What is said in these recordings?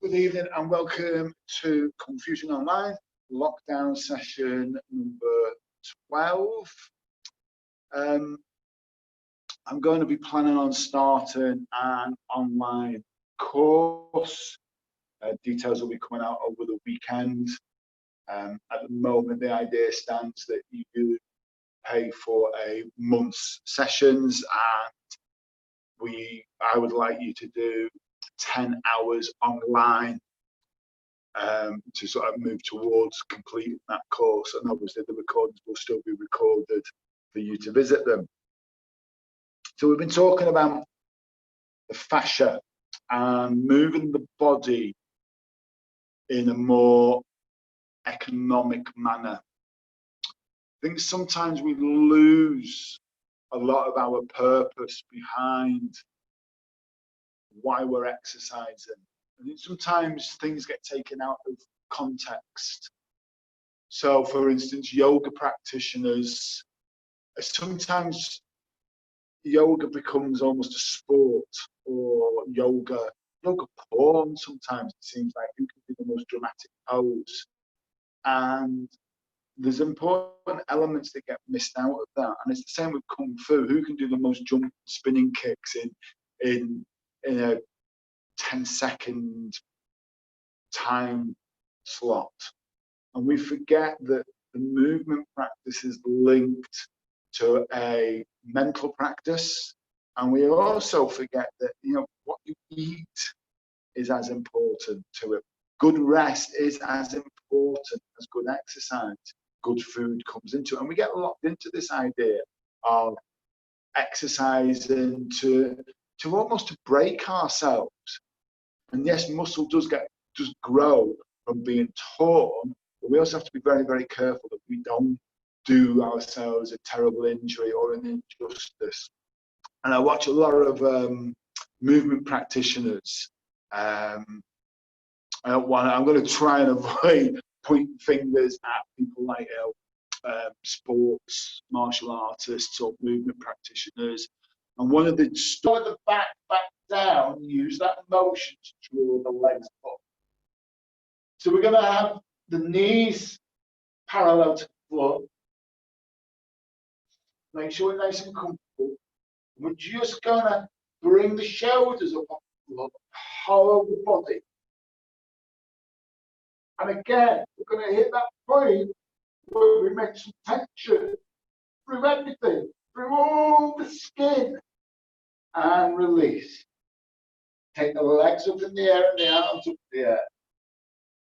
Good evening and welcome to Confusion Online, lockdown session number 12. I'm going to be planning on starting an online course. Details will be coming out over the weekend. At the moment, the idea stands that you do pay for a month's sessions, and I would like you to do 10 hours online to sort of move towards completing that course. And obviously the recordings will still be recorded for you to visit them. So we've been talking about the fascia and moving the body in a more economic manner. I think sometimes we lose a lot of our purpose behind why we're exercising. And sometimes things get taken out of context. So, for instance, yoga practitioners, sometimes yoga becomes almost a sport, or yoga porn. Sometimes it seems like who can do the most dramatic pose, and there's important elements that get missed out of that. And it's the same with kung fu. Who can do the most jump spinning kicks in a 10-second time slot? And we forget that the movement practice is linked to a mental practice, and we also forget that what you eat is as important to it. Good rest is as important as good exercise. Good food comes into it, and we get locked into this idea of exercising to almost to break ourselves. And yes, muscle does grow from being torn, but we also have to be very, very careful that we don't do ourselves a terrible injury or an injustice. And I watch a lot of movement practitioners. I'm going to try and avoid pointing fingers at people like sports, martial artists, or movement practitioners. And one of the start the back down, use that motion to draw the legs up. So we're going to have the knees parallel to the floor. Make sure we're nice and comfortable. We're just going to bring the shoulders up off the floor, hollow the body. And again, we're going to hit that point where we make some tension through everything, through all the skin, and release. Take the legs up in the air and the arms up in the air.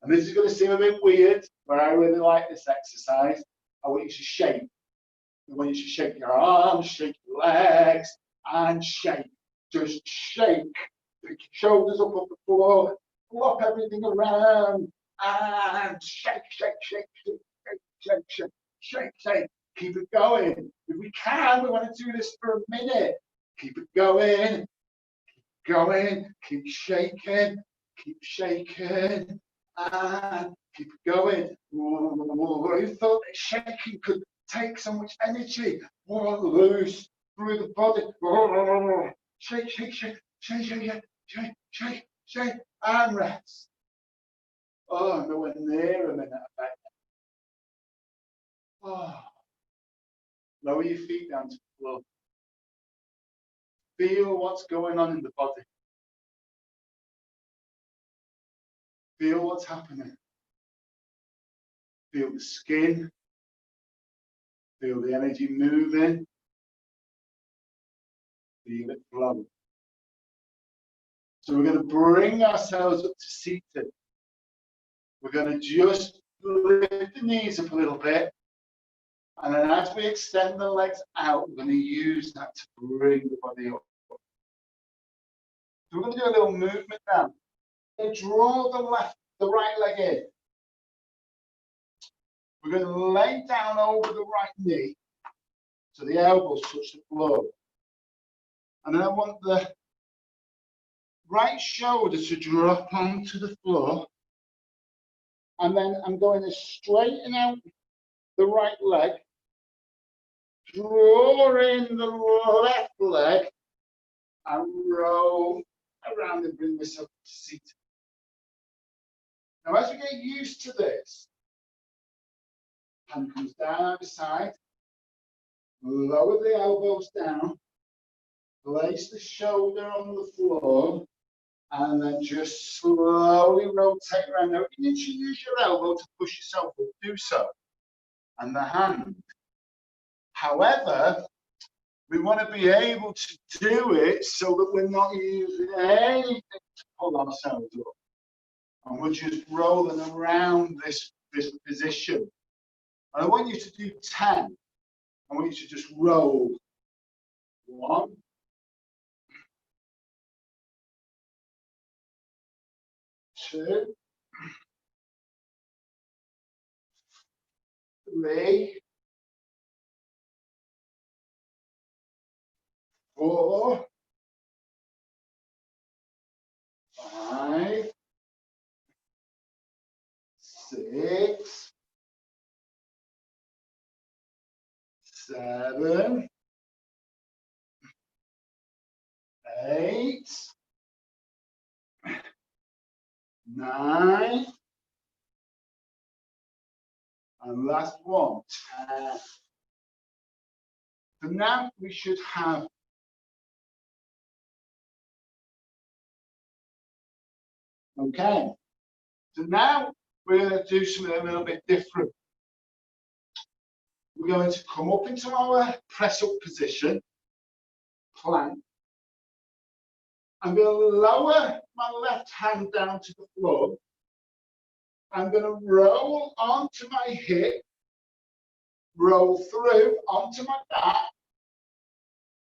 And this is going to seem a bit weird, but I really like this exercise. I want you to shake. I want you to shake your arms, shake your legs, and shake. Just shake. Put your shoulders up on the floor, flop everything around, and shake, shake, shake, shake, shake, shake, shake, shake. Keep it going. If we can, we want to do this for a minute. Keep it going. Keep going. Keep shaking. Keep shaking. And keep it going. You thought that shaking could take so much energy. Loose through the body. Shake, shake, shake, shake, shake, shake, shake, shake, and rest. Oh, nowhere near a minute back. Oh. Lower your feet down to the floor. Feel what's going on in the body. Feel what's happening. Feel the skin. Feel the energy moving. Feel it flow. So we're going to bring ourselves up to seated. We're going to just lift the knees up a little bit. And then as we extend the legs out, we're going to use that to bring the body up. So we're going to do a little movement now. We're going to draw the right leg in. We're going to lay down over the right knee so the elbows touch the floor. And then I want the right shoulder to drop onto the floor. And then I'm going to straighten out the right leg, draw in the left leg, and roll around and bring myself to seat. Now, as we get used to this, hand comes down either side, lower the elbows down, place the shoulder on the floor, and then just slowly rotate around. Now, if you need to use your elbow to push yourself up, do so. And the hand. However, we want to be able to do it so that we're not using anything to pull ourselves up. And we're just rolling around this position. And I want you to do 10. I want you to just roll. 1, 2, 3, 4, 5, 6, 7, 8, 9, and last one, 10. So now we should have okay. So now we're going to do something a little bit different. We're going to come up into our press up position, plank. I'm going to lower my left hand down to the floor. I'm going to roll onto my hip, roll through onto my back,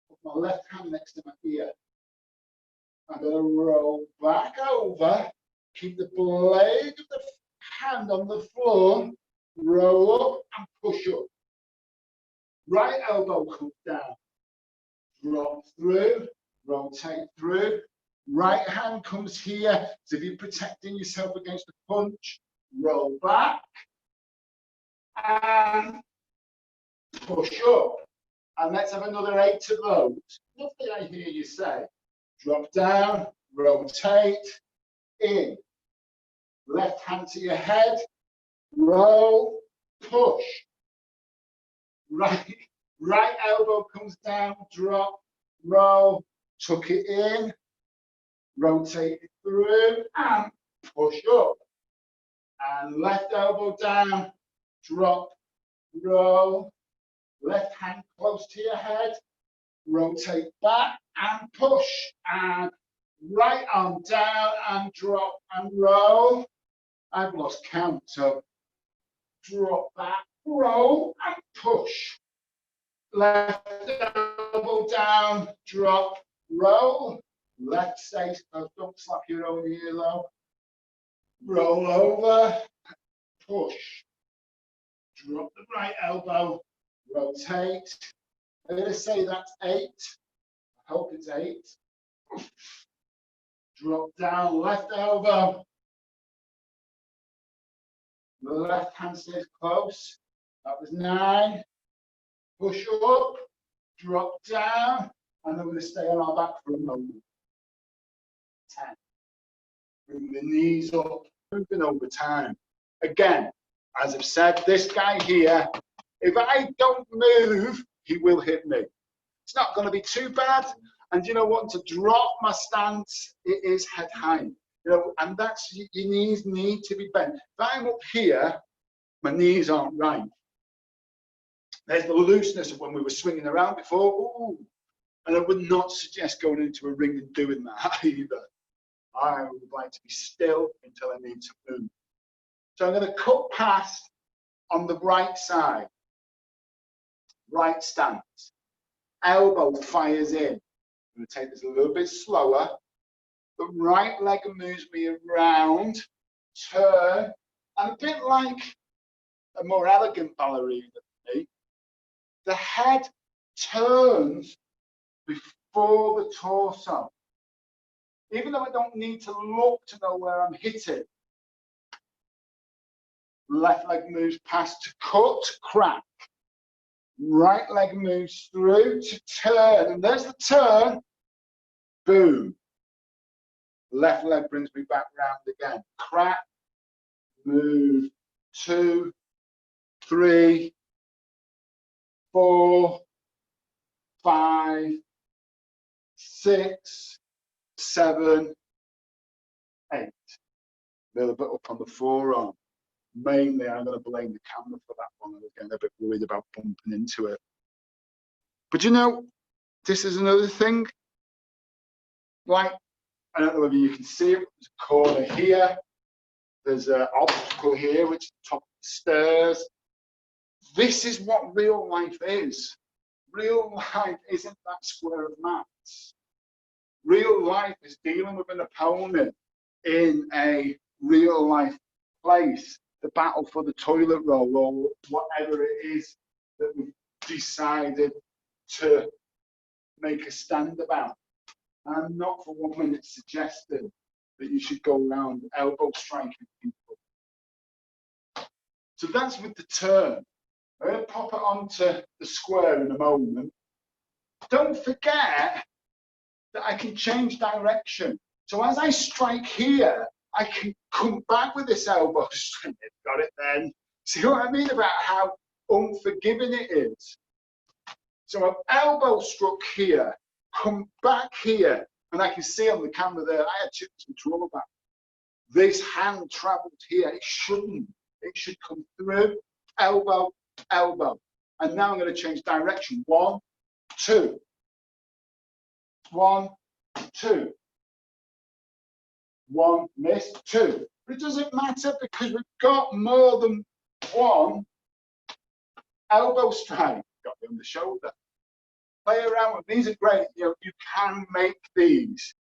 put my left hand next to my ear. I'm going to roll back over, keep the blade of the hand on the floor, roll up and push up. Right elbow comes down, drop through, rotate through. Right hand comes here, so if you're protecting yourself against the punch, roll back and push up. And let's have another 8 of those. Nothing I hear you say. Drop down, rotate, in. Left hand to your head, roll, push. Right elbow comes down, drop, roll, tuck it in, rotate it through, and push up. And left elbow down, drop, roll, left hand close to your head, rotate back and push, and right arm down and drop and roll. I've lost count, so drop back, roll and push. Left elbow down, drop, roll. Left stay, don't slap your own earlobe. Roll over, push. Drop the right elbow, rotate. I'm going to say that's 8. I hope it's 8. Drop down, left elbow. The left hand stays close. That was 9. Push up, drop down, and then we're going to stay on our back for a moment. 10. Bring the knees up, moving over time. Again, as I've said, this guy here, if I don't move, he will hit me. It's not going to be too bad. And you know what? To drop my stance, it is head high. You know, and that's, your knees need to be bent. If I'm up here, my knees aren't right. There's the looseness of when we were swinging around before. Ooh. And I would not suggest going into a ring and doing that either. I would like to be still until I need to move. So I'm going to cut past on the right side. Right stance. Elbow fires in. I'm going to take this a little bit slower. The right leg moves me around, turn, and a bit like a more elegant ballerina than me, the head turns before the torso. Even though I don't need to look to know where I'm hitting, left leg moves past to cut, crack. Right leg moves through to turn, and there's the turn, boom. Left leg brings me back round again, crack, move 2, 3, 4, 5, 6, 7, 8. A little bit up on the forearm. Mainly, I'm going to blame the camera for that one. I was getting a bit worried about bumping into it. But you know, this is another thing. Like, I don't know whether you can see it. There's a corner here. There's an obstacle here, which is the top of the stairs. This is what real life is. Real life isn't that square of maths. Real life is dealing with an opponent in a real life place. The battle for the toilet roll or whatever it is that we've decided to make a stand about. And I'm not for 1 minute suggesting that you should go around elbow striking people. So that's with the turn. I'm going to pop it onto the square in a moment. Don't forget that I can change direction. So as I strike here, I can come back with this elbow strike. Got it then? See what I mean about how unforgiving it is? So I've elbow struck here, come back here, and I can see on the camera there, I had chips control back. This hand travelled here. It shouldn't. It should come through, elbow, elbow. And now I'm going to change direction. 1, 2. 1, 2. 1, miss, 2. But it doesn't matter because we've got more than one elbow strike. Got me on the shoulder. Play around with these are great. You know, you can make these